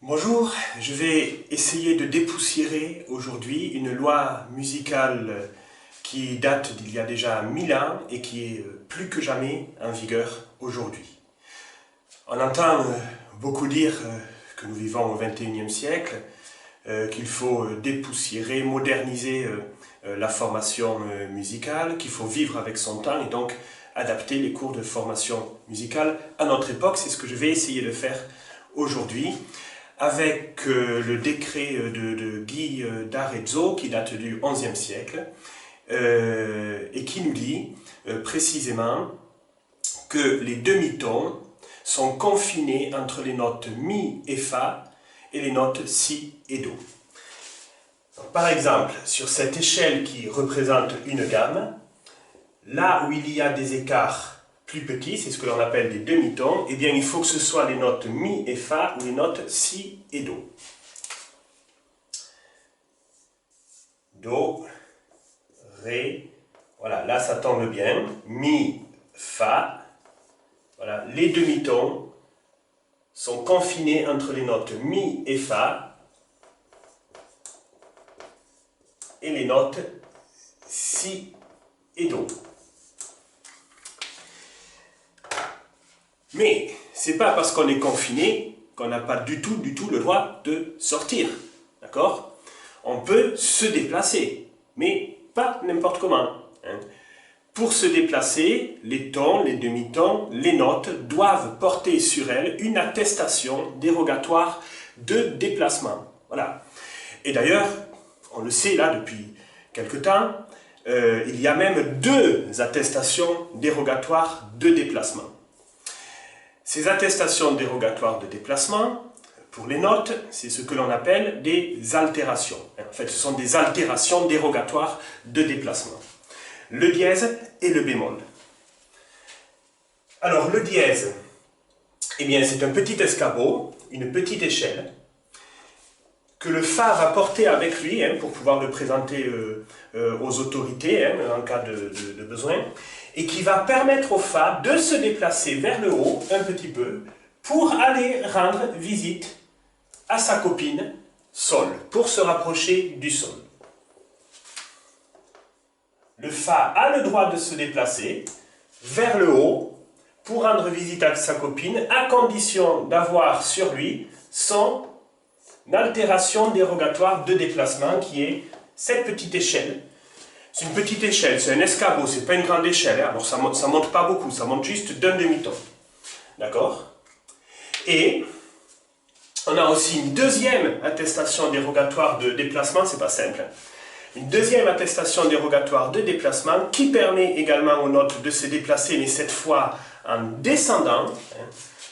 Bonjour, je vais essayer de dépoussiérer aujourd'hui une loi musicale qui date d'il y a déjà 1000 ans et qui est plus que jamais en vigueur aujourd'hui. On entend beaucoup dire que nous vivons au XXIe siècle, qu'il faut dépoussiérer, moderniser la formation musicale, qu'il faut vivre avec son temps et donc adapter les cours de formation musicale à notre époque. C'est ce que je vais essayer de faire aujourd'hui, avec le décret de Guy d'Arezzo qui date du XIe siècle et qui nous dit précisément que les demi-tons sont confinés entre les notes Mi et Fa et les notes Si et Do. Par exemple, sur cette échelle qui représente une gamme, là où il y a des écarts plus petits, c'est ce que l'on appelle des demi-tons, eh bien il faut que ce soit les notes Mi et Fa ou les notes Si et Do. Do, Ré, voilà, là ça tombe bien, Mi, Fa, voilà, les demi-tons sont confinés entre les notes Mi et Fa et les notes Si et Do. Mais c'est pas parce qu'on est confiné qu'on n'a pas du tout le droit de sortir, d'accord? On peut se déplacer, mais pas n'importe comment. Pour se déplacer, les tons, les demi-tons, les notes doivent porter sur elles une attestation dérogatoire de déplacement. Voilà. Et d'ailleurs, on le sait là depuis quelque temps, il y a même 2 attestations dérogatoires de déplacement. Ces attestations dérogatoires de déplacement, pour les notes, c'est ce que l'on appelle des altérations. En fait, ce sont des altérations dérogatoires de déplacement. Le dièse et le bémol. Alors, le dièse, eh bien, c'est un petit escabeau, une petite échelle, que le Fa va porter avec lui pour pouvoir le présenter aux autorités en cas de besoin, et qui va permettre au Fa de se déplacer vers le haut un petit peu pour aller rendre visite à sa copine Sol, pour se rapprocher du Sol. Le Fa a le droit de se déplacer vers le haut pour rendre visite à sa copine, à condition d'avoir sur lui son altération dérogatoire de déplacement qui est cette petite échelle. C'est une petite échelle, c'est un escabeau, c'est pas une grande échelle. Alors ça monte pas beaucoup, ça monte juste d'un demi-ton. D'accord? Et on a aussi une deuxième attestation dérogatoire de déplacement, c'est pas simple. Une deuxième attestation dérogatoire de déplacement qui permet également aux notes de se déplacer, mais cette fois en descendant.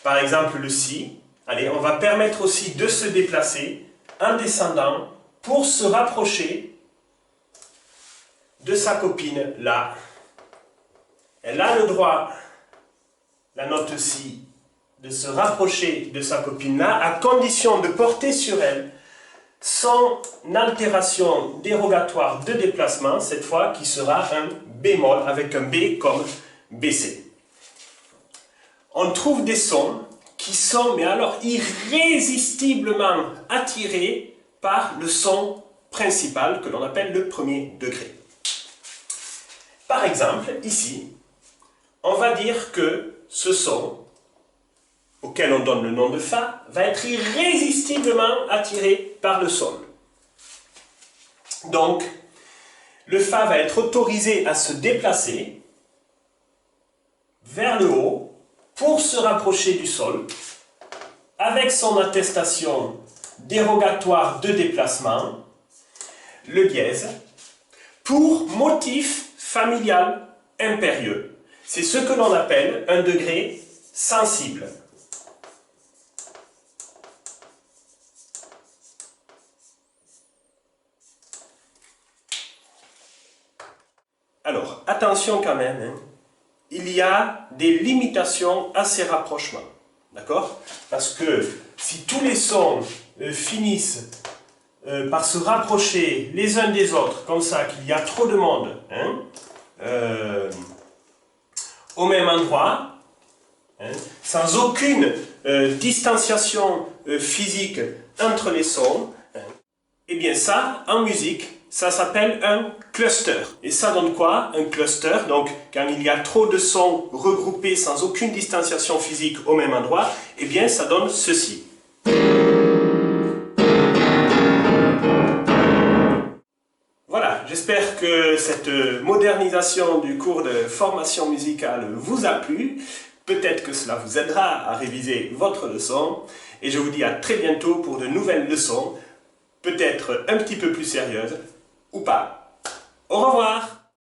Par exemple le Si. Allez, on va permettre aussi de se déplacer en descendant pour se rapprocher de sa copine là. Elle a le droit, la note Si, de se rapprocher de sa copine là, à condition de porter sur elle son altération dérogatoire de déplacement, cette fois qui sera un bémol avec un B comme BC. On trouve des sons qui sont, mais alors, irrésistiblement attirés par le son principal que l'on appelle le premier degré. Par exemple, ici, on va dire que ce son, auquel on donne le nom de Fa, va être irrésistiblement attiré par le Sol. Donc, le Fa va être autorisé à se déplacer vers le haut pour se rapprocher du Sol, avec son attestation dérogatoire de déplacement, le dièse, pour motif familial impérieux. C'est ce que l'on appelle un degré sensible. Alors, attention quand même, il y a des limitations à ces rapprochements, d'accord? Parce que si tous les sons finissent par se rapprocher les uns des autres, comme ça, qu'il y a trop de monde au même endroit, sans aucune distanciation physique entre les sons, eh bien ça, en musique, ça s'appelle un cluster. Et ça donne quoi? Un cluster, donc quand il y a trop de sons regroupés sans aucune distanciation physique au même endroit, eh bien ça donne ceci. Voilà, j'espère que cette modernisation du cours de formation musicale vous a plu. Peut-être que cela vous aidera à réviser votre leçon. Et je vous dis à très bientôt pour de nouvelles leçons, peut-être un petit peu plus sérieuses, ou pas. Au revoir!